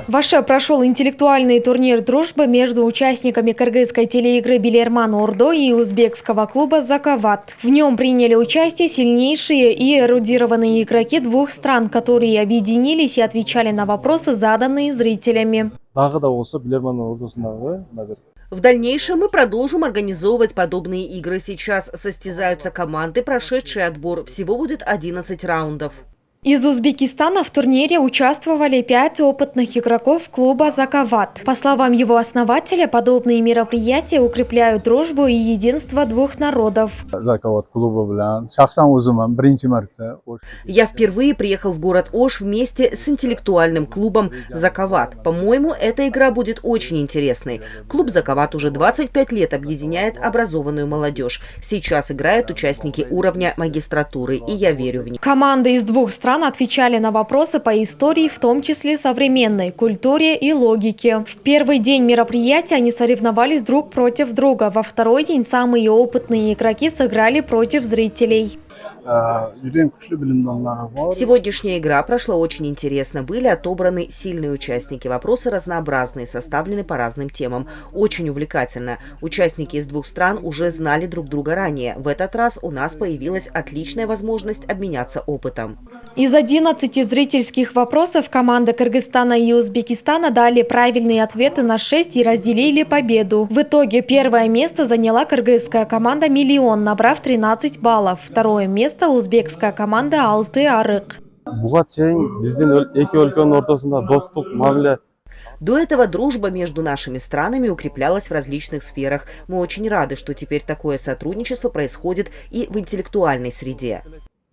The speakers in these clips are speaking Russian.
В Аше прошел интеллектуальный турнир «Дружба» между участниками кыргызской телеигры «Билерман Ордо» и узбекского клуба «Заковат». В нем приняли участие сильнейшие и эрудированные игроки двух стран, которые объединились и отвечали на вопросы, заданные зрителями. В дальнейшем мы продолжим организовывать подобные игры. Сейчас состязаются команды, прошедшие отбор. Всего будет 11 раундов. Из Узбекистана в турнире участвовали 5 опытных игроков клуба «Заковат». По словам его основателя, подобные мероприятия укрепляют дружбу и единство двух народов. Я впервые приехал в город Ош вместе с интеллектуальным клубом «Заковат». По-моему, эта игра будет очень интересной. Клуб «Заковат» уже 25 лет объединяет образованную молодежь. Сейчас играют участники уровня магистратуры, и я верю в них. Команды из двух стран отвечали на вопросы по истории, в том числе современной, культуре и логике. В первый день мероприятия они соревновались друг против друга. Во второй день самые опытные игроки сыграли против зрителей. Сегодняшняя игра прошла очень интересно. Были отобраны сильные участники. Вопросы разнообразные, составлены по разным темам. Очень увлекательно. Участники из двух стран уже знали друг друга ранее. В этот раз у нас появилась отличная возможность обменяться опытом. Из 11 зрительских вопросов команды Кыргызстана и Узбекистана дали правильные ответы на 6 и разделили победу. В итоге первое место заняла кыргызская команда «Миллион», набрав 13 баллов. Второе место – узбекская команда «Алты Арык». До этого дружба между нашими странами укреплялась в различных сферах. Мы очень рады, что теперь такое сотрудничество происходит и в интеллектуальной среде.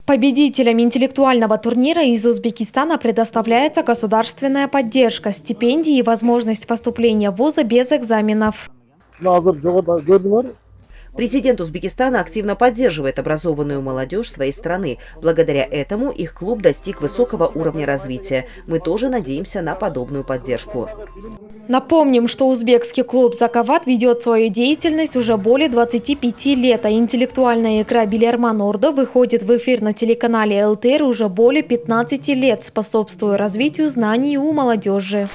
Победителям интеллектуального турнира из Узбекистана предоставляется государственная поддержка, стипендии и возможность поступления в вузы без экзаменов. Президент Узбекистана активно поддерживает образованную молодежь своей страны. Благодаря этому их клуб достиг высокого уровня развития. Мы тоже надеемся на подобную поддержку. Напомним, что узбекский клуб «Заковат» ведет свою деятельность уже более 25 лет, а интеллектуальная игра «Билерман Ордо» выходит в эфир на телеканале ЛТР уже более 15 лет, способствуя развитию знаний у молодежи.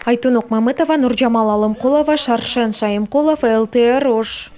Айтунок Мамытова, Нурджамал Алымкулова, Шаршен Шаимкулов, ЛТР Ош.